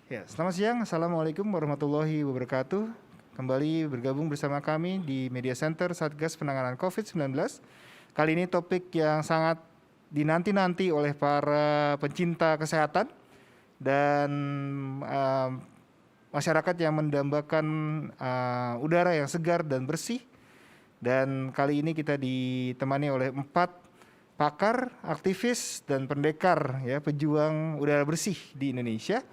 Ya, selamat siang. Assalamualaikum warahmatullahi wabarakatuh. Kembali bergabung bersama kami di Media Center Satgas Penanganan COVID-19. Kali ini topik yang sangat dinanti-nanti oleh para pencinta kesehatan dan masyarakat yang mendambakan udara yang segar dan bersih. Dan kali ini kita ditemani oleh 4 pakar, aktivis, dan pendekar ya, pejuang udara bersih di Indonesia.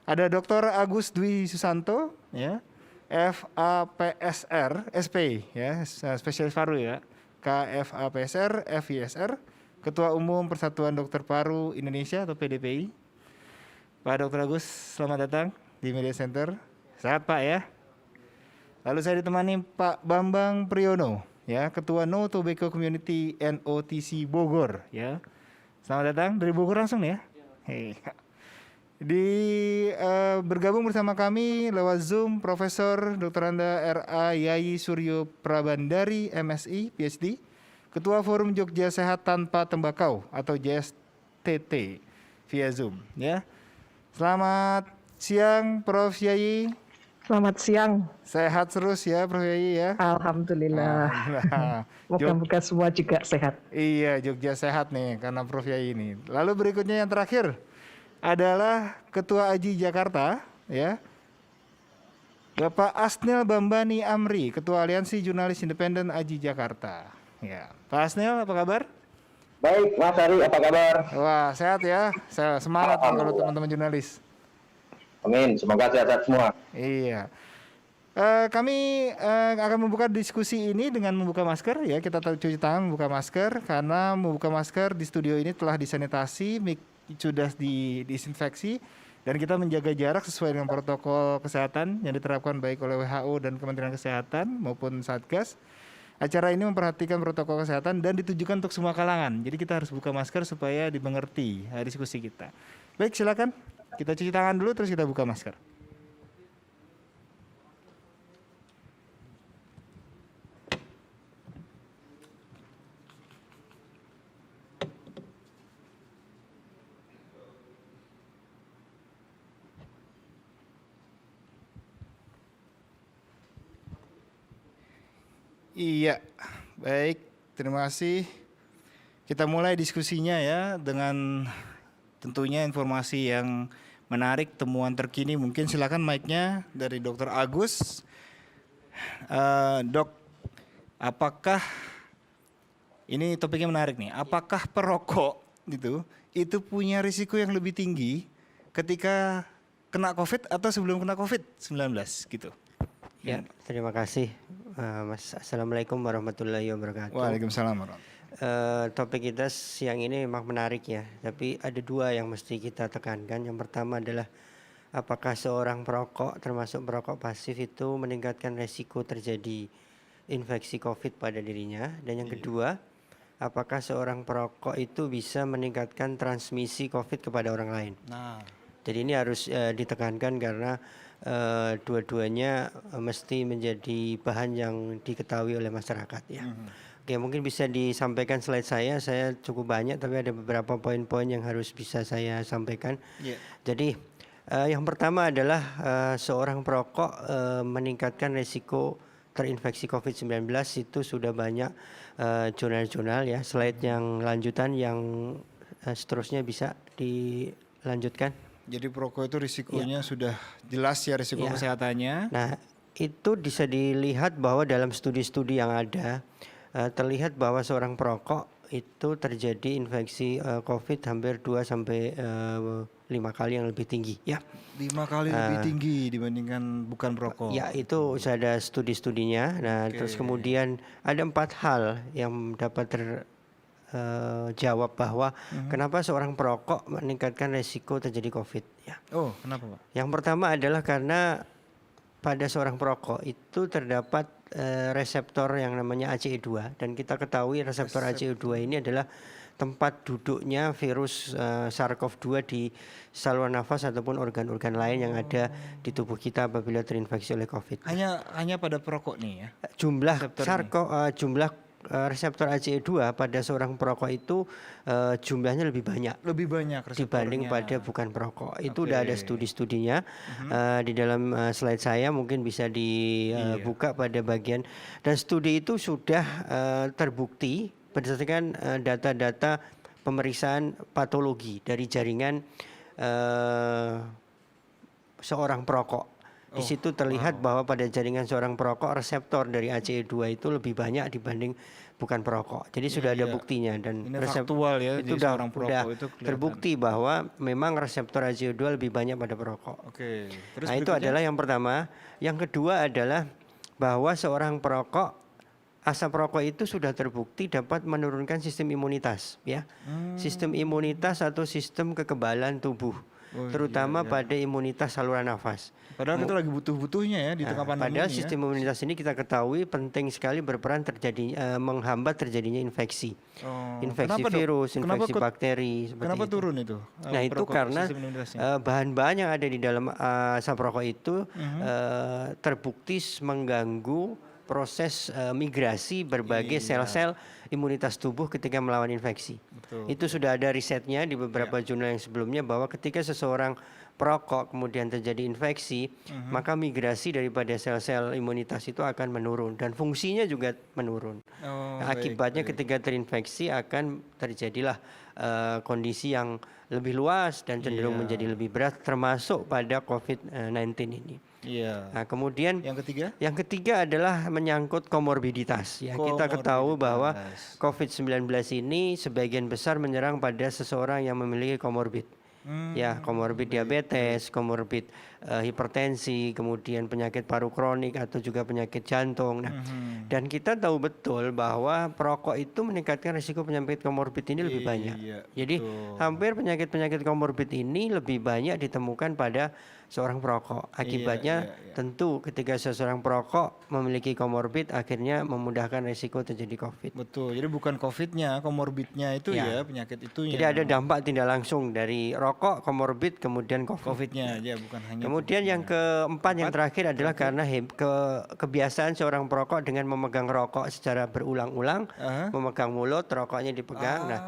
Ada Dr. Agus Dwi Susanto, ya, FAPSR, SP, ya, spesialis paru ya, KFAPSR, FISR, Ketua Umum Persatuan Dokter Paru Indonesia atau PDPI. Pak Dr. Agus, selamat datang di Media Center. Sehat Pak ya. Lalu saya ditemani Pak Bambang Priyono, ya, Ketua No Tobacco Community NOTC Bogor, ya. Selamat datang dari Bogor langsung ya. Hei. Bergabung bersama kami lewat Zoom Profesor Dr. Anda R.A. Yayi Suryo Prabandari MSI PhD, Ketua Forum Jogja Sehat Tanpa Tembakau atau JSTT via Zoom ya. Selamat siang Prof Yayi. Selamat siang. Sehat terus ya Prof Yayi ya. Alhamdulillah. Moga-moga semua juga sehat. Iya, Jogja sehat nih karena Prof Yayi ini. Lalu berikutnya yang terakhir adalah Ketua AJI Jakarta ya, Bapak Asnil Bambani Amri, Ketua Aliansi Jurnalis Independen AJI Jakarta. Ya, Pak Asnil apa kabar? Baik, Mas Ari, apa kabar? Wah, sehat ya. Saya semangat kalau teman-teman jurnalis. Amin, semoga sehat-sehat semua. Iya. Kami akan membuka diskusi ini dengan membuka masker ya. Kita cuci tangan, membuka masker karena membuka masker di studio ini telah disanitasi, sudah disinfeksi, dan kita menjaga jarak sesuai dengan protokol kesehatan yang diterapkan baik oleh WHO dan Kementerian Kesehatan maupun Satgas. Acara ini memperhatikan protokol kesehatan dan ditujukan untuk semua kalangan. Jadi kita harus buka masker supaya dimengerti diskusi kita. Baik, silakan. Kita cuci tangan dulu terus kita buka masker. Iya, baik, terima kasih. Kita mulai diskusinya ya dengan tentunya informasi yang menarik, temuan terkini. Mungkin silakan mic-nya dari Dr. Agus. Dok, apakah ini topiknya menarik nih? Apakah perokok itu punya risiko yang lebih tinggi ketika kena COVID atau sebelum kena COVID-19 gitu? Ya, terima kasih Mas. Assalamualaikum warahmatullahi wabarakatuh. Waalaikumsalam warahmatullahi. Topik kita siang ini memang menarik ya, tapi ada dua yang mesti kita tekankan. Yang pertama adalah apakah seorang perokok termasuk perokok pasif itu meningkatkan resiko terjadi infeksi COVID pada dirinya. Dan yang kedua, apakah seorang perokok itu bisa meningkatkan transmisi COVID kepada orang lain. Jadi ini harus ditekankan karena dua-duanya mesti menjadi bahan yang diketahui oleh masyarakat ya. Oke, mungkin bisa disampaikan slide saya cukup banyak tapi ada beberapa poin-poin yang harus bisa saya sampaikan. Jadi yang pertama adalah seorang perokok meningkatkan resiko terinfeksi COVID-19 itu sudah banyak jurnal-jurnal ya. Slide yang lanjutan yang seterusnya bisa dilanjutkan. Jadi perokok itu risikonya sudah jelas ya, risiko kesehatannya. Nah, itu bisa dilihat bahwa dalam studi-studi yang ada terlihat bahwa seorang perokok itu terjadi infeksi COVID hampir 2 sampai 5 kali yang lebih tinggi ya. 5 kali lebih tinggi dibandingkan bukan perokok. Ya, itu sudah ada studi-studinya. Nah, terus kemudian ada 4 hal yang dapat jawab bahwa kenapa seorang perokok meningkatkan resiko terjadi COVID ya. Oh, kenapa Pak? Yang pertama adalah karena pada seorang perokok itu terdapat reseptor yang namanya ACE2 dan kita ketahui reseptor ACE2 ini adalah tempat duduknya virus SARS-CoV-2 di saluran nafas ataupun organ-organ lain yang ada di tubuh kita apabila terinfeksi oleh COVID. Hanya pada perokok nih ya. Jumlah reseptor ACE2 pada seorang perokok itu jumlahnya lebih banyak Lebih banyak dibanding reseptornya. pada bukan perokok. Itu udah ada Oke. studi-studinya di dalam slide saya, mungkin bisa dibuka pada bagian, dan studi itu sudah terbukti berdasarkan data-data pemeriksaan patologi dari jaringan seorang perokok. Di situ terlihat bahwa pada jaringan seorang perokok reseptor dari ACE2 itu lebih banyak dibanding bukan perokok. Jadi sudah ada buktinya, dan Ini faktual ya, itu jadi seorang perokok udah itu kelihatan. terbukti bahwa memang reseptor ACE2 lebih banyak pada perokok. Oke. Terus Nah, itu berikutnya? adalah yang pertama. Yang kedua adalah bahwa seorang perokok, asap rokok itu sudah terbukti dapat menurunkan sistem imunitas, ya. Sistem imunitas atau sistem kekebalan tubuh, Oh, terutama iya. pada imunitas saluran nafas. Padahal kita lagi butuh-butuhnya ya di tengah pandemi Padahal ini ya. sistem imunitas ini kita ketahui penting sekali berperan menghambat terjadinya infeksi. Oh, Infeksi kenapa, Dok? virus, Kenapa infeksi kok- bakteri seperti Kenapa itu. turun itu? Nah, itu perokok, karena sistem imunitasnya? bahan-bahan yang ada di dalam asap rokok itu terbukti mengganggu proses migrasi berbagai sel-sel imunitas tubuh ketika melawan infeksi. Betul. Itu sudah ada risetnya di beberapa jurnal yang sebelumnya, bahwa ketika seseorang perokok kemudian terjadi infeksi, maka migrasi daripada sel-sel imunitas itu akan menurun dan fungsinya juga menurun. Oh, Nah, akibatnya baik. ketika terinfeksi akan terjadilah kondisi yang lebih luas dan cenderung menjadi lebih berat, termasuk pada COVID-19 ini. Iya. Nah, kemudian Yang ketiga? adalah menyangkut komorbiditas. Ya, kita ketahui bahwa COVID-19 ini sebagian besar menyerang pada seseorang yang memiliki komorbid. Ya, komorbid diabetes, komorbid hipertensi, kemudian penyakit paru kronik atau juga penyakit jantung. Nah, dan kita tahu betul bahwa perokok itu meningkatkan risiko penyakit komorbid ini lebih banyak. Jadi hampir penyakit-penyakit komorbid ini lebih banyak ditemukan pada seorang perokok. Akibatnya tentu ketika seseorang perokok memiliki komorbid, akhirnya memudahkan risiko terjadi COVID. Betul. Jadi bukan COVID-nya, komorbidnya itu ya, penyakit itunya. Jadi ada dampak tidak langsung dari rokok, komorbid, kemudian COVID. COVID-nya aja, bukan hanya. Kemudian yang keempat, yang terakhir adalah karena kebiasaan seorang perokok dengan memegang rokok secara berulang-ulang, memegang mulut, rokoknya dipegang. Nah,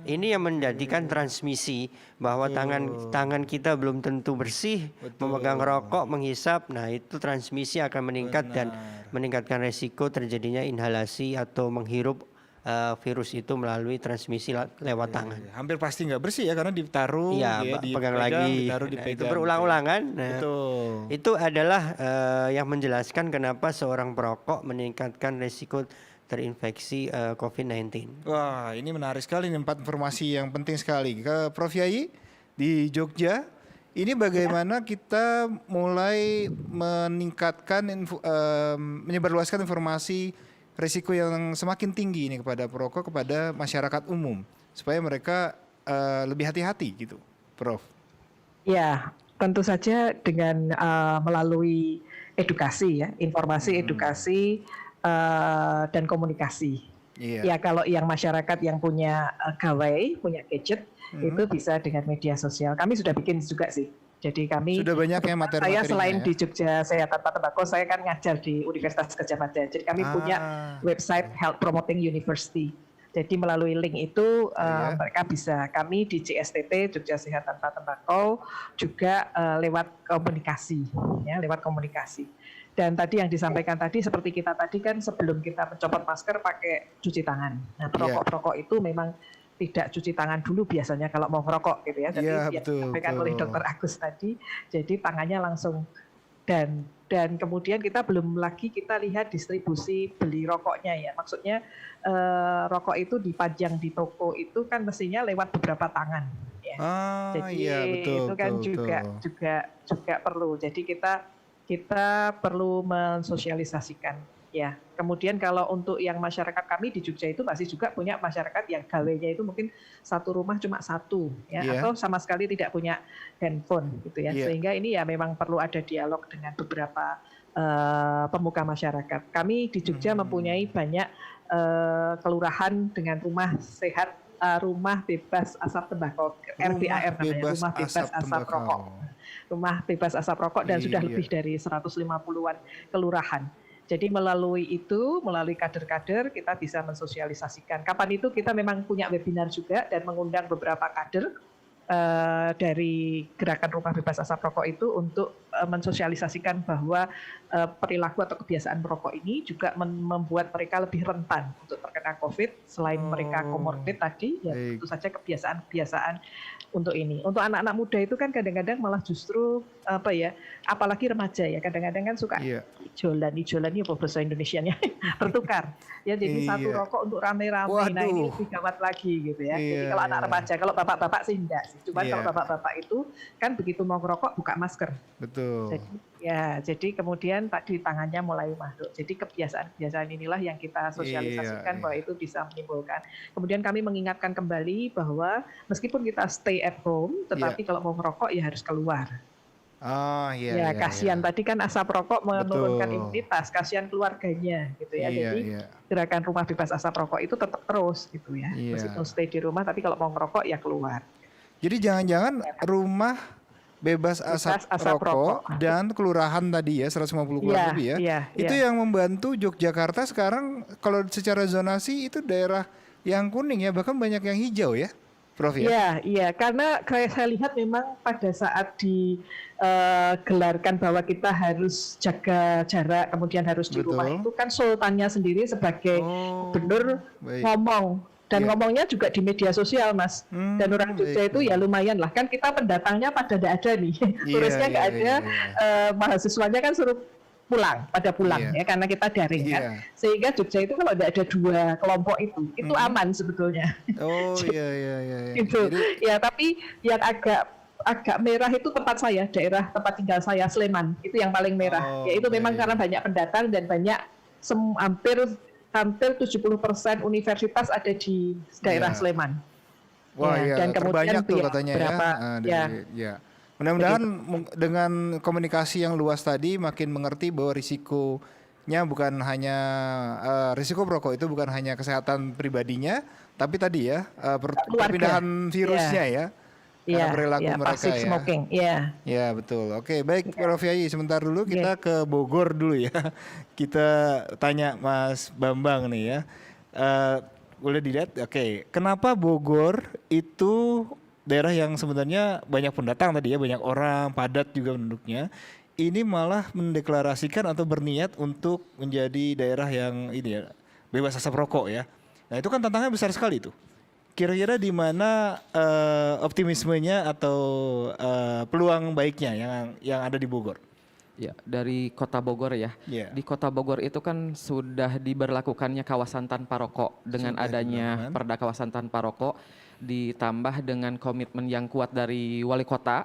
ini yang menjadikan transmisi bahwa tangan kita belum tentu bersih, memegang rokok, menghisap. Nah, itu transmisi akan meningkat dan meningkatkan resiko terjadinya inhalasi atau menghirup virus itu melalui transmisi lewat tangan. Hampir pasti nggak bersih ya, karena ditaruh, pegang lagi. ditaruh, Nah, dipegang. itu berulang-ulang kan. Nah, Betul. itu adalah yang menjelaskan kenapa seorang perokok meningkatkan resiko terinfeksi COVID-19. Wah, ini menarik sekali nih, 4 informasi yang penting sekali. Ke Prof Yayi di Jogja, ini bagaimana kita mulai meningkatkan menyebarluaskan informasi risiko yang semakin tinggi ini kepada perokok, kepada masyarakat umum, supaya mereka lebih hati-hati gitu, Prof. Ya, tentu saja dengan melalui edukasi ya, informasi, edukasi dan komunikasi. Iya. Ya, kalau yang masyarakat yang punya gawai, punya gadget, itu bisa dengan media sosial. Kami sudah bikin juga sih. Jadi kami sudah banyak ya materi-materinya. Saya selain ya? di Jogja Sehat Tanpa Tembakau, saya kan ngajar di Universitas Gadjah Mada. Jadi kami punya website Health Promoting University. Jadi melalui link itu mereka bisa, kami di JSTT Jogja Sehat Tanpa Tembakau juga lewat komunikasi, ya, lewat komunikasi. Dan tadi yang disampaikan tadi, seperti kita tadi kan sebelum kita mencopot masker pakai cuci tangan. Nah, perokok-perokok itu memang tidak cuci tangan dulu biasanya kalau mau merokok gitu ya. Jadi yang disampaikan oleh Dr. Agus tadi, jadi tangannya langsung dan kemudian kita belum lagi kita lihat distribusi beli rokoknya ya. Maksudnya rokok itu dipajang di toko itu kan mestinya lewat beberapa tangan. Ya. Jadi iya, betul, itu kan betul. juga perlu. Jadi kita perlu mensosialisasikan. Ya, kemudian kalau untuk yang masyarakat kami di Jogja itu masih juga punya masyarakat yang gawainya itu mungkin satu rumah cuma satu, ya, atau sama sekali tidak punya handphone, gitu ya. Sehingga ini ya memang perlu ada dialog dengan beberapa pemuka masyarakat. Kami di Jogja mempunyai banyak kelurahan dengan rumah sehat, rumah bebas asap tembakau, RBAR namanya, rumah bebas asap rokok. Rumah bebas asap rokok dan sudah lebih dari 150-an kelurahan. Jadi melalui kader-kader kita bisa mensosialisasikan. Kapan itu kita memang punya webinar juga dan mengundang beberapa kader dari Gerakan Rumah Bebas Asap Rokok itu untuk mensosialisasikan bahwa perilaku atau kebiasaan merokok ini juga membuat mereka lebih rentan untuk terkena COVID. Selain mereka komorbid tadi, ya tentu saja kebiasaan-kebiasaan untuk ini. Untuk anak-anak muda itu kan kadang-kadang malah justru apalagi remaja ya, kadang-kadang kan suka ijolan ini apa bahasa Indonesianya bertukar. Ya jadi satu rokok untuk rame-rame. Nah ini lebih gawat lagi gitu ya. Jadi kalau anak remaja, kalau bapak-bapak sih enggak sih. Cuman kalau bapak-bapak itu kan begitu mau ngerokok buka masker. Betul. Jadi kemudian tadi tangannya mulai masuk. Jadi kebiasaan-kebiasaan inilah yang kita sosialisasikan bahwa itu bisa menimbulkan. Kemudian kami mengingatkan kembali bahwa meskipun kita stay at home, tetapi kalau mau merokok ya harus keluar. Kasihan tadi kan asap rokok menurunkan imunitas, kasihan keluarganya gitu ya. Jadi Gerakan Rumah Bebas Asap Rokok itu tetap terus gitu ya. Meskipun stay di rumah, tapi kalau mau merokok ya keluar. Jadi jangan-jangan rumah bebas asap rokok dan kelurahan tadi ya 150 kelurahan lebih ya. Itu yang membantu Yogyakarta sekarang kalau secara zonasi itu daerah yang kuning ya, bahkan banyak yang hijau ya, Prof ya. Iya, karena saya lihat memang pada saat digelarkan bahwa kita harus jaga jarak, kemudian harus di rumah itu kan sultannya sendiri sebagai gubernur ngomong. Dan ngomongnya juga di media sosial, Mas. Dan orang Jogja itu ya lumayan lah. Kan kita pendatangnya pada tidak ada nih. Turisnya nggak ada, mahasiswanya kan suruh pulang ya karena kita daring kan. Sehingga Jogja itu kalau tidak ada dua kelompok itu aman sebetulnya. Gitu. Ya, tapi yang agak merah itu tempat saya, daerah tempat tinggal saya, Sleman. Itu yang paling merah. Itu memang karena banyak pendatang dan banyak hampir 70% universitas ada di daerah Sleman. Dan kemudian terbanyak tuh katanya Mudah-mudahan dengan komunikasi yang luas tadi makin mengerti bahwa risikonya bukan hanya risiko perokok itu bukan hanya kesehatan pribadinya, tapi tadi ya perpindahan virusnya ya. Karena perilaku mereka ya. Smoking, Ya betul. Oke, baik Prof Yayi, sebentar dulu kita ke Bogor dulu ya. Kita tanya Mas Bambang nih ya. Boleh dilihat? Oke, kenapa Bogor itu daerah yang sebenarnya banyak pendatang tadi ya, banyak orang, padat juga penduduknya. Ini malah mendeklarasikan atau berniat untuk menjadi daerah yang ini ya, bebas asap rokok ya. Nah itu kan tantangannya besar sekali tuh. Kira-kira di mana optimismenya atau peluang baiknya yang ada di Bogor? Ya, dari Kota Bogor ya. Di Kota Bogor itu kan sudah diberlakukannya kawasan tanpa rokok dengan adanya Perda Kawasan Tanpa Rokok ditambah dengan komitmen yang kuat dari Wali Kota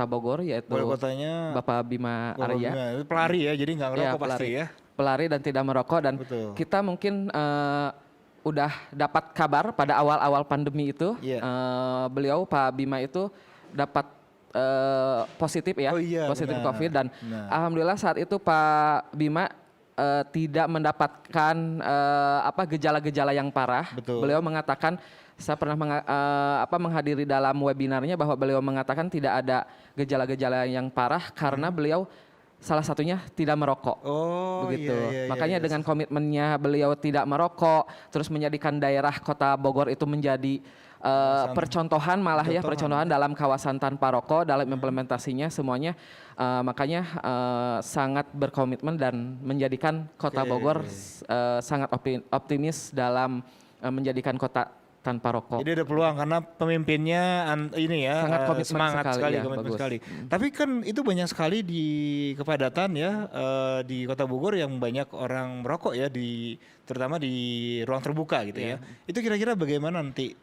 Bogor yaitu Wali kotanya Bapak Bima Arya. Pelari ya, jadi nggak ngerokok pasti ya. Pelari dan tidak merokok dan kita mungkin udah dapat kabar pada awal-awal pandemi itu beliau Pak Bima itu dapat positif ya, positif COVID dan alhamdulillah saat itu Pak Bima tidak mendapatkan gejala-gejala yang parah. Beliau mengatakan, saya pernah menghadiri dalam webinarnya bahwa beliau mengatakan tidak ada gejala-gejala yang parah karena beliau salah satunya tidak merokok, begitu. Makanya dengan komitmennya beliau tidak merokok, terus menjadikan daerah Kota Bogor itu menjadi percontohan percontohan dalam kawasan tanpa rokok, dalam implementasinya semuanya. Makanya sangat berkomitmen dan menjadikan Kota Bogor sangat optimis dalam menjadikan kota tanpa rokok. Jadi ada peluang karena pemimpinnya ini ya sangat semangat sekali, ya, komitmen sekali. Tapi kan itu banyak sekali di kepadatan ya di Kota Bogor yang banyak orang merokok ya terutama di ruang terbuka gitu ya. Itu kira-kira bagaimana nanti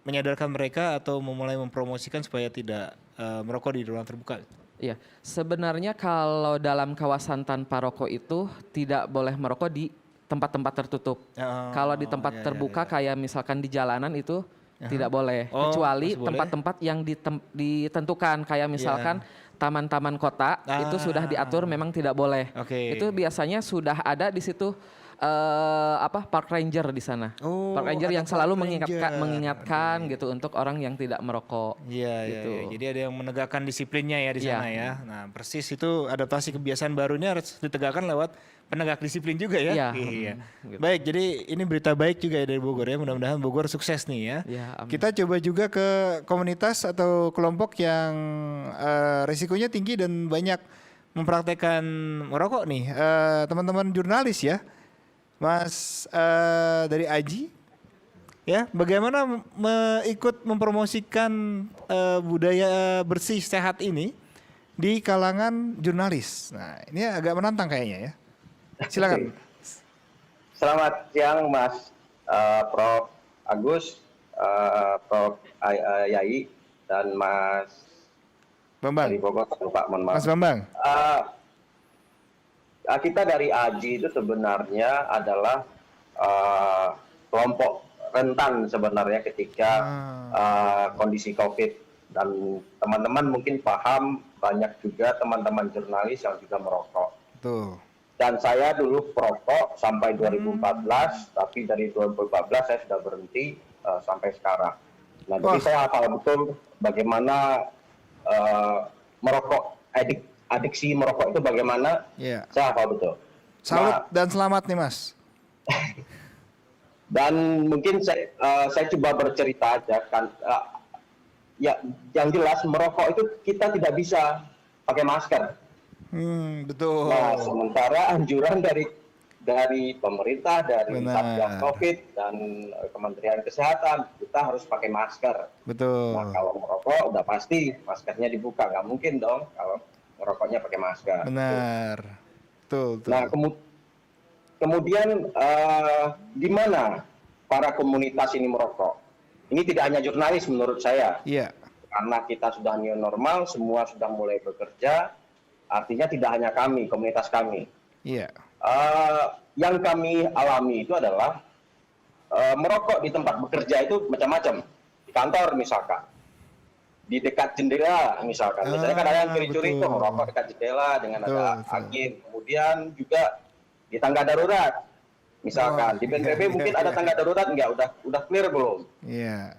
menyadarkan mereka atau memulai mempromosikan supaya tidak merokok di ruang terbuka? Iya, sebenarnya kalau dalam kawasan tanpa rokok itu tidak boleh merokok di tempat-tempat tertutup. Kalau di tempat terbuka kayak misalkan di jalanan itu tidak boleh, kecuali tempat-tempat yang ditentukan kayak misalkan taman-taman kota itu sudah diatur memang tidak boleh. Itu biasanya sudah ada di situ park ranger di sana. Oh, Park ranger ada yang selalu park mengingatkan ranger. gitu untuk orang yang tidak merokok. Iya, gitu. iya. Jadi ada yang menegakkan disiplinnya ya di Iya. sana ya. Nah, persis itu adaptasi kebiasaan baru ini harus ditegakkan lewat penegak disiplin juga ya. Iya. Iya. Gitu. Baik, jadi ini berita baik juga ya dari Bogor ya. Mudah-mudahan Bogor sukses nih ya. Iya, amin. Kita coba juga ke komunitas atau kelompok yang risikonya tinggi dan banyak mempraktekkan merokok nih. Teman-teman jurnalis ya. Mas dari Aji, ya, bagaimana ikut mempromosikan budaya bersih sehat ini di kalangan jurnalis? Nah, ini agak menantang kayaknya ya. Silakan. Selamat siang Mas Prof. Agus, Prof. Yai, dan Mas Bambang, dari Bogor, Pak, mohon maaf. Mas Bambang. Kita dari AJI itu sebenarnya adalah kelompok rentan sebenarnya ketika kondisi COVID, dan teman-teman mungkin paham, banyak juga teman-teman jurnalis yang juga merokok. Tuh. Dan saya dulu perokok sampai 2014, tapi dari 2014 saya sudah berhenti sampai sekarang. Nah, jadi saya hafal betul bagaimana merokok, adiksi merokok itu bagaimana. Iya. Saya hafal betul. Salut Nah, dan selamat nih Mas. dan mungkin saya coba bercerita aja kan, ya yang jelas merokok itu kita tidak bisa pakai masker. Betul. Nah, sementara anjuran dari pemerintah, dari Benar. Satgas COVID dan Kementerian Kesehatan, kita harus pakai masker. Betul. Nah, kalau merokok udah pasti maskernya dibuka, nggak mungkin dong kalau merokoknya pakai masker. Benar. Betul. Betul. Nah, kemudian di mana para komunitas ini merokok? Ini tidak hanya jurnalis menurut saya. Iya. Karena kita sudah new normal, semua sudah mulai bekerja, artinya tidak hanya kami, komunitas kami. Iya. Yang kami alami itu adalah merokok di tempat bekerja itu macam-macam. Di kantor misalkan, di dekat jendela misalkan. Misalnya kan ada yang curi-curi betul. tuh merokok dekat jendela dengan Betul, ada betul. angin. Kemudian juga di tangga darurat. Misalkan di BNPB iya, mungkin iya, ada iya. tangga darurat enggak, udah clear belum? Iya.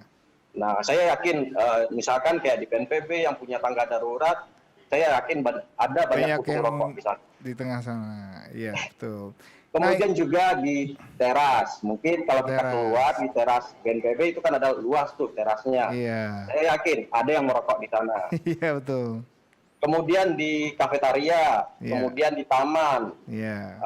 Nah, saya yakin misalkan kayak di BNPB yang punya tangga darurat, saya yakin ada banyak Banyak puntung yang rokok di sana. di tengah sana. Iya, betul. Kemudian juga di teras, mungkin kalau kita Teras. keluar di teras BNPB itu kan ada luas tuh terasnya. Iya. Saya yakin ada yang merokok di sana. Iya, betul. Kemudian di kafetaria, Iya. kemudian di taman, Iya.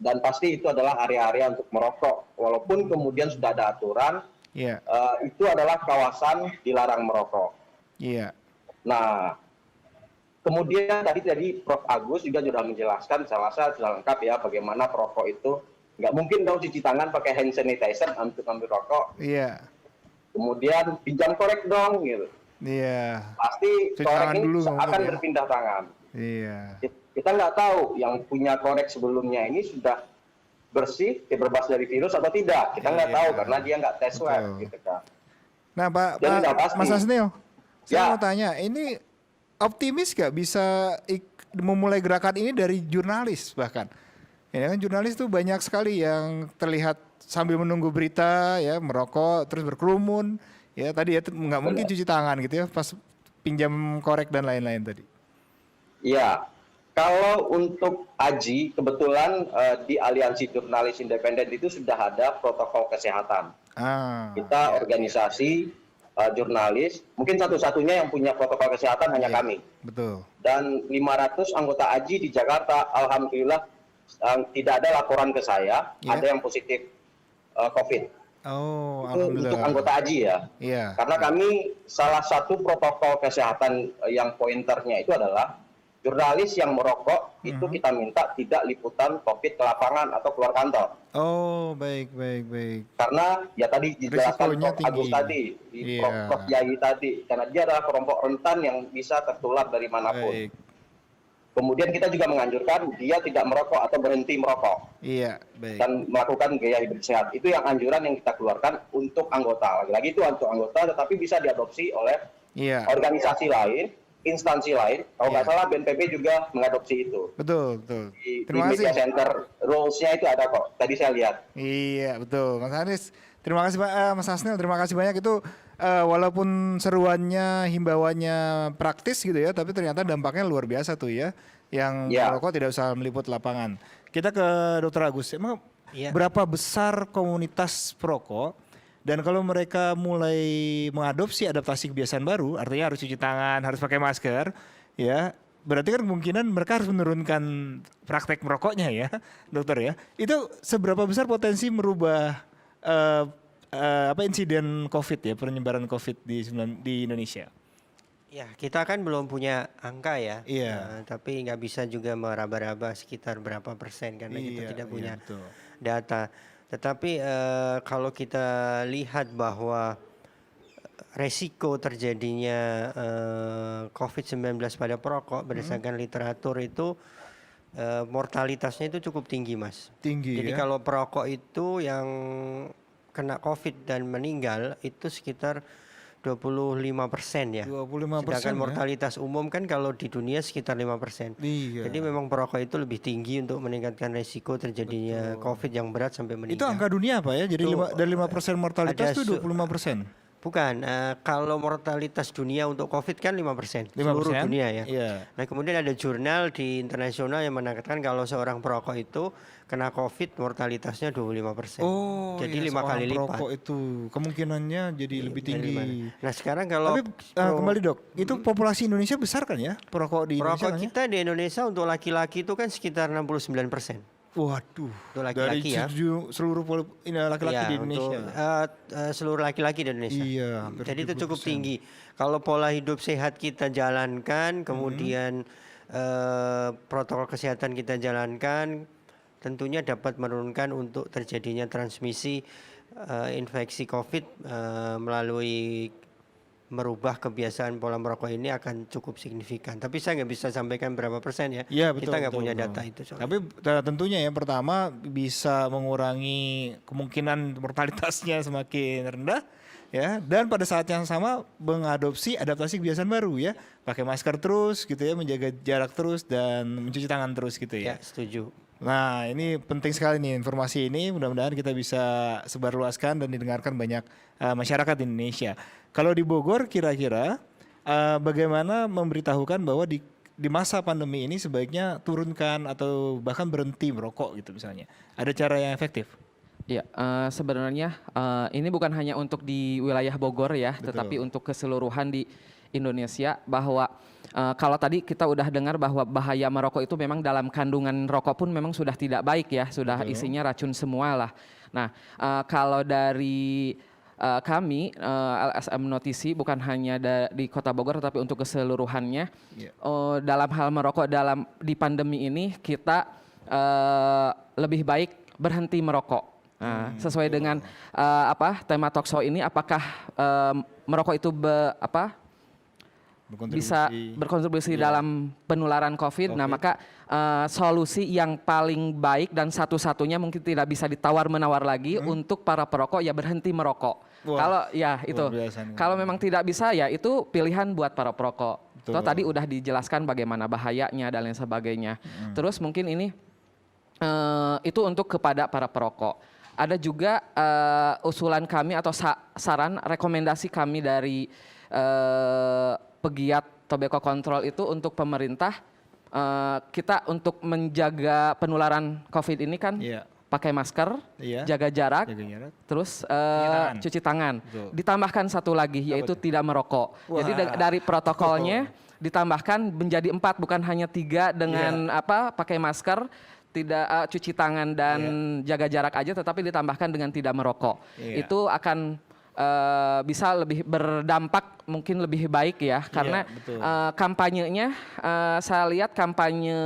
dan pasti itu adalah area-area untuk merokok. Walaupun kemudian sudah ada aturan, Iya. itu adalah kawasan dilarang merokok. Iya. Nah, kemudian tadi Prof. Agus juga sudah menjelaskan, saya rasa sudah lengkap ya bagaimana perokok itu nggak mungkin dong cuci tangan pakai hand sanitizer untuk ambil rokok. Iya. Kemudian pinjam korek dong, gitu. Iya. Pasti Cuci korek tangan ini dulu akan mungkin ya. berpindah tangan. Iya. Kita nggak tahu yang punya korek sebelumnya ini sudah bersih, terbebas dari virus atau tidak. Kita nggak Iya. tahu karena dia nggak tes swab, Betul. gitu kan. Nah, Pak, Jadi nggak pasti. Mas Asnil, saya Ya. mau tanya, ini optimis gak bisa memulai gerakan ini dari jurnalis bahkan? Ya kan jurnalis tuh banyak sekali yang terlihat sambil menunggu berita ya merokok terus berkerumun ya tadi ya nggak mungkin cuci tangan gitu ya pas pinjam korek dan lain-lain tadi. Iya, kalau untuk AJI kebetulan di Aliansi Jurnalis Independen itu sudah ada protokol kesehatan. Kita organisasi jurnalis, mungkin satu-satunya yang punya protokol kesehatan hanya kami. Betul. Dan 500 anggota AJI di Jakarta, alhamdulillah tidak ada laporan ke saya, Iya. ada yang positif COVID. Oh, Itu alhamdulillah. untuk anggota AJI ya. Iya. Karena kami salah satu protokol kesehatan yang pointernya itu adalah jurnalis yang merokok itu kita minta tidak liputan COVID ke lapangan atau keluar kantor. Oh, baik. Karena ya tadi dijelaskan Risikonya Prof. Agus tinggi. tadi, di Iya. Prof. Yai tadi, karena dia adalah kelompok rentan yang bisa tertular dari manapun. Baik. Kemudian kita juga menganjurkan dia tidak merokok atau berhenti merokok Iya, baik. dan melakukan gaya hidup sehat. Itu yang anjuran yang kita keluarkan untuk anggota. Lagi-lagi itu untuk anggota, tetapi bisa diadopsi oleh Iya. organisasi lain instansi lain. Kalau nggak salah BNPB juga mengadopsi itu. Betul, betul. Di Terima kasih. media center rules-nya itu ada kok. Tadi saya lihat. Iya, betul. Mas Haris, terima kasih Mas Asnil, terima kasih banyak itu walaupun seruannya, himbauannya praktis gitu ya, tapi ternyata dampaknya luar biasa tuh ya. Yang merokok tidak usah meliput lapangan. Kita ke Dr. Agus. Emang berapa besar komunitas perokok? Dan kalau mereka mulai mengadopsi adaptasi kebiasaan baru, artinya harus cuci tangan, harus pakai masker, ya, berarti kan kemungkinan mereka harus menurunkan praktek merokoknya ya, dokter ya. Itu seberapa besar potensi merubah insiden COVID ya, penyebaran COVID di Indonesia? Ya, kita kan belum punya angka ya, tapi nggak bisa juga meraba-raba sekitar berapa persen karena kita tidak punya data. Tetapi kalau kita lihat bahwa resiko terjadinya COVID-19 pada perokok berdasarkan literatur itu mortalitasnya itu cukup tinggi, Mas. Tinggi. Jadi kalau perokok itu yang kena COVID dan meninggal itu sekitar 25% ya. 25%. Sedangkan mortalitas umum kan kalau di dunia sekitar 5%. Iya. Jadi memang perokok itu lebih tinggi untuk meningkatkan resiko terjadinya COVID yang berat sampai meninggal. Itu angka dunia apa ya? Jadi dari 5% mortalitas itu 25%. Bukan, kalau mortalitas dunia untuk COVID kan 5%, seluruh dunia ya. Nah kemudian ada jurnal di internasional yang mengatakan kalau seorang perokok itu kena COVID mortalitasnya 25%. Oh, jadi 5 kali lipat. Perokok itu kemungkinannya jadi lebih tinggi. Nah sekarang kalau tapi kembali dok, itu populasi Indonesia besar kan ya perokok di Indonesia? Perokok kita di Indonesia untuk laki-laki itu kan sekitar 69%. Waduh, untuk laki-laki ya. Seluruh laki-laki di Indonesia. Seluruh laki-laki di Indonesia. Iya, jadi itu cukup tinggi. Kalau pola hidup sehat kita jalankan, kemudian protokol kesehatan kita jalankan, tentunya dapat menurunkan untuk terjadinya transmisi infeksi COVID melalui merubah kebiasaan pola merokok ini akan cukup signifikan. Tapi saya nggak bisa sampaikan berapa persen ya. Iya, betul, kita nggak punya data itu. Soalnya. Tapi tentunya ya pertama bisa mengurangi kemungkinan mortalitasnya semakin rendah ya. Dan pada saat yang sama mengadopsi adaptasi kebiasaan baru ya. Pakai masker terus gitu ya, menjaga jarak terus dan mencuci tangan terus gitu ya. Ya, setuju. Nah ini penting sekali nih informasi ini, mudah-mudahan kita bisa sebarluaskan dan didengarkan banyak masyarakat di Indonesia. Kalau di Bogor kira-kira bagaimana memberitahukan bahwa di masa pandemi ini sebaiknya turunkan atau bahkan berhenti merokok gitu misalnya. Ada cara yang efektif? Ya, sebenarnya ini bukan hanya untuk di wilayah Bogor ya, tetapi untuk keseluruhan di Indonesia bahwa kalau tadi kita udah dengar bahwa bahaya merokok itu memang dalam kandungan rokok pun memang sudah tidak baik ya, sudah isinya racun semua lah. Nah, kalau dari kami LSM Notisi bukan hanya di Kota Bogor tapi untuk keseluruhannya dalam hal merokok di pandemi ini kita lebih baik berhenti merokok. Nah, sesuai dengan tema talkshow ini, apakah merokok itu bisa berkontribusi dalam penularan COVID. Nah, maka solusi yang paling baik dan satu-satunya mungkin tidak bisa ditawar-menawar lagi untuk para perokok ya berhenti merokok. Kalau ya itu, kalau memang tidak bisa ya itu pilihan buat para perokok. Toh tadi udah dijelaskan bagaimana bahayanya dan lain sebagainya. Terus mungkin ini itu untuk kepada para perokok. Ada juga usulan kami atau saran rekomendasi kami dari pegiat tobacco control itu untuk pemerintah, kita untuk menjaga penularan COVID ini kan pakai masker, jaga jarak, terus cuci tangan. Ditambahkan satu lagi yaitu tidak merokok. Jadi dari protokolnya ditambahkan menjadi 4 bukan hanya 3 dengan pakai masker, tidak cuci tangan dan jaga jarak aja, tetapi ditambahkan dengan tidak merokok. Itu akan bisa lebih berdampak mungkin lebih baik ya, karena kampanyenya saya lihat kampanye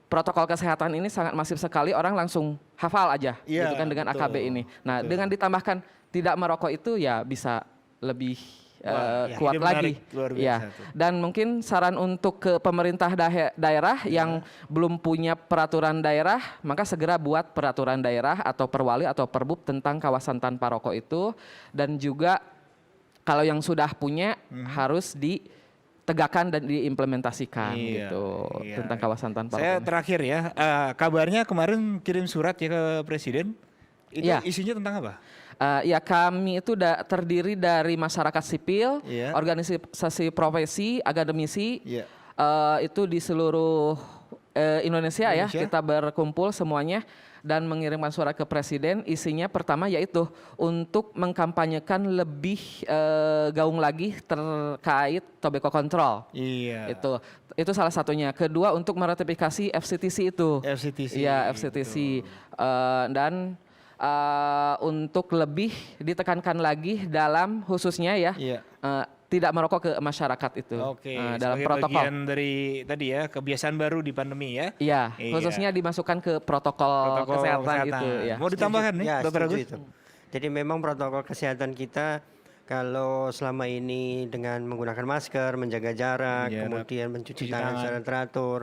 protokol kesehatan ini sangat masif sekali, orang langsung hafal aja gitu kan dengan AKB ini. Nah, dengan ditambahkan tidak merokok itu ya bisa lebih kuat lagi. Ya. Dan mungkin saran untuk ke pemerintah daerah yang belum punya peraturan daerah, maka segera buat peraturan daerah atau perwali atau perbub tentang kawasan tanpa rokok itu, dan juga kalau yang sudah punya harus ditegakkan dan diimplementasikan gitu tentang kawasan tanpa rokok. Saya terakhir ya, kabarnya kemarin kirim surat ya ke Presiden. Itu isinya tentang apa? Ya kami itu terdiri dari masyarakat sipil, organisasi profesi, akademisi, itu di seluruh Indonesia ya, kita berkumpul semuanya dan mengirimkan surat ke Presiden. Isinya pertama yaitu untuk mengkampanyekan lebih gaung lagi terkait tobacco control. Itu salah satunya. Kedua untuk meratifikasi FCTC itu. FCTC. Dan untuk lebih ditekankan lagi dalam khususnya tidak merokok ke masyarakat itu. Dalam protokol. Bagian dari tadi ya kebiasaan baru di pandemi ya. Khususnya dimasukkan ke protokol kesehatan itu. Mau ditambahkan nih, Dr. Agus? Jadi memang protokol kesehatan kita kalau selama ini dengan menggunakan masker, menjaga jarak, kemudian mencuci tangan secara teratur.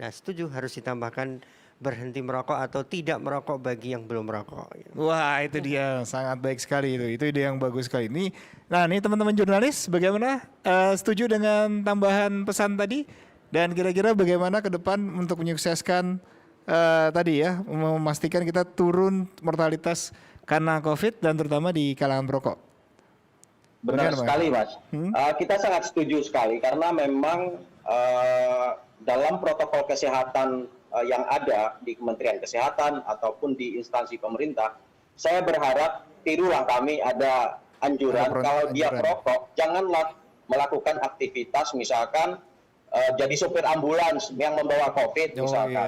Nah, setuju harus ditambahkan berhenti merokok atau tidak merokok bagi yang belum merokok. Wah, itu dia sangat baik sekali itu ide yang bagus sekali. Nah, ini teman-teman jurnalis, bagaimana setuju dengan tambahan pesan tadi? Dan kira-kira bagaimana ke depan untuk menyukseskan tadi ya, memastikan kita turun mortalitas karena COVID dan terutama di kalangan perokok? Benar sekali, Mas. Kita sangat setuju sekali karena memang dalam protokol kesehatan yang ada di Kementerian Kesehatan ataupun di instansi pemerintah, saya berharap tirulah kami ada anjuran kalau dia perokok janganlah melakukan aktivitas misalkan jadi sopir ambulans yang membawa COVID misalkan.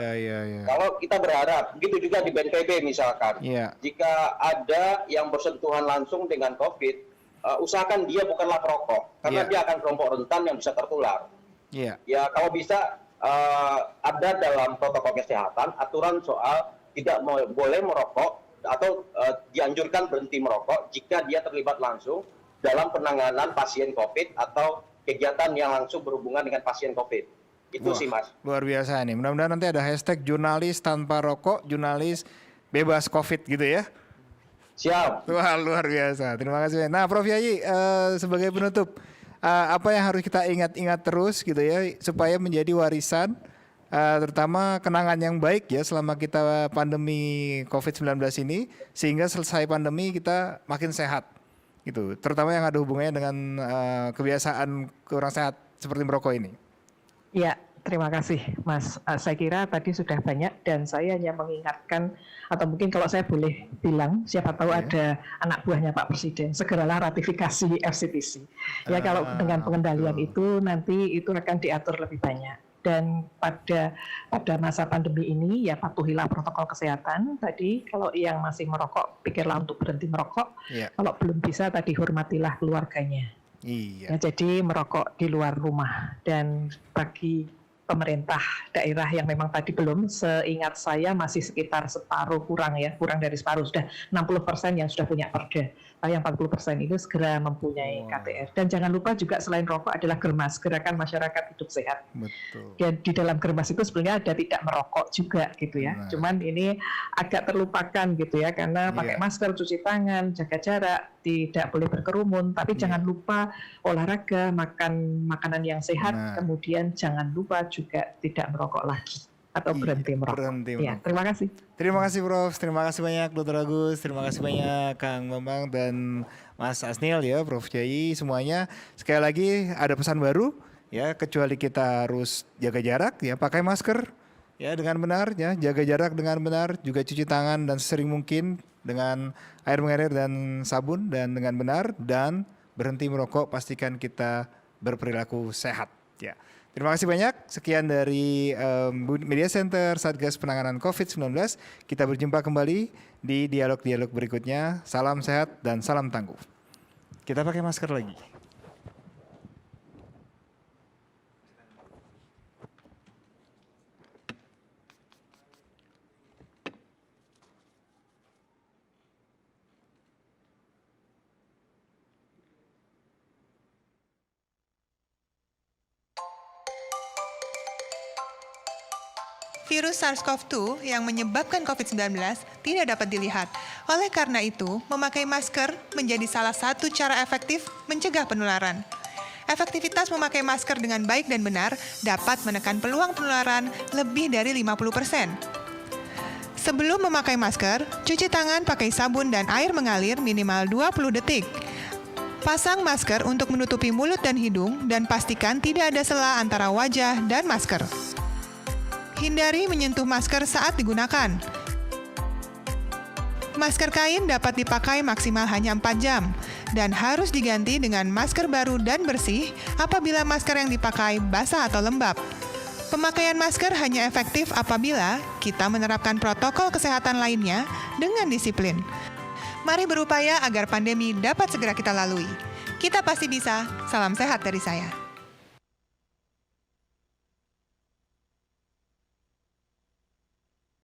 Kalau kita berharap begitu juga di BNPB misalkan, jika ada yang bersentuhan langsung dengan COVID, usahakan dia bukanlah perokok karena dia akan kelompok rentan yang bisa tertular. Ya kalau bisa ada dalam protokol kesehatan aturan soal tidak boleh merokok atau dianjurkan berhenti merokok jika dia terlibat langsung dalam penanganan pasien COVID atau kegiatan yang langsung berhubungan dengan pasien COVID. Itu sih, Mas. Luar biasa nih. Mudah-mudahan nanti ada hashtag jurnalis tanpa rokok, jurnalis bebas COVID gitu ya. Siap. Wah, luar biasa. Terima kasih. Nah, Prof Yayi, sebagai penutup, apa yang harus kita ingat-ingat terus gitu ya supaya menjadi warisan terutama kenangan yang baik ya selama kita pandemi COVID-19 ini sehingga selesai pandemi kita makin sehat gitu, terutama yang ada hubungannya dengan kebiasaan kurang sehat seperti merokok ini. Ya, terima kasih Mas. Saya kira tadi sudah banyak dan saya hanya mengingatkan atau mungkin kalau saya boleh bilang, siapa tahu ada anak buahnya Pak Presiden, segeralah ratifikasi FCTC. Ya kalau dengan pengendalian itu nanti itu akan diatur lebih banyak. Dan pada masa pandemi ini ya patuhilah protokol kesehatan. Tadi kalau yang masih merokok, pikirlah untuk berhenti merokok. Kalau belum bisa tadi hormatilah keluarganya. Ya, jadi merokok di luar rumah. Dan bagi pemerintah daerah yang memang tadi belum, seingat saya masih sekitar separuh kurang dari separuh, sudah 60% yang sudah punya perda. Yang 40% itu segera mempunyai KTR. Dan jangan lupa juga selain rokok adalah Germas, Gerakan Masyarakat Hidup Sehat. Betul. Dan di dalam Germas itu sebenarnya ada tidak merokok juga gitu ya. Cuman ini agak terlupakan gitu ya, karena pakai masker, cuci tangan, jaga jarak, tidak boleh berkerumun, tapi jangan lupa olahraga, makan makanan yang sehat, kemudian jangan lupa juga tidak merokok lagi atau berhenti merokok. Ya, terima kasih. Terima kasih Prof, terima kasih banyak Dr. Agus, terima kasih banyak Kang Bambang dan Mas Asnil ya, Prof Yayi semuanya. Sekali lagi ada pesan baru ya, kecuali kita harus jaga jarak ya, pakai masker ya dengan benar ya, jaga jarak dengan benar, juga cuci tangan dan sesering mungkin dengan air mengalir dan sabun dan dengan benar, dan berhenti merokok, pastikan kita berperilaku sehat ya. Terima kasih banyak. Sekian dari Media Center Satgas Penanganan COVID-19. Kita berjumpa kembali di dialog-dialog berikutnya. Salam sehat dan salam tangguh. Kita pakai masker lagi. Virus SARS-CoV-2 yang menyebabkan COVID-19 tidak dapat dilihat. Oleh karena itu, memakai masker menjadi salah satu cara efektif mencegah penularan. efektivitas memakai masker dengan baik dan benar dapat menekan peluang penularan lebih dari 50%. Sebelum memakai masker, cuci tangan pakai sabun dan air mengalir minimal 20 detik. Pasang masker untuk menutupi mulut dan hidung dan pastikan tidak ada sela antara wajah dan masker. Hindari menyentuh masker saat digunakan. Masker kain dapat dipakai maksimal hanya 4 jam dan harus diganti dengan masker baru dan bersih apabila masker yang dipakai basah atau lembab. Pemakaian masker hanya efektif apabila kita menerapkan protokol kesehatan lainnya dengan disiplin. Mari berupaya agar pandemi dapat segera kita lalui. Kita pasti bisa. Salam sehat dari saya.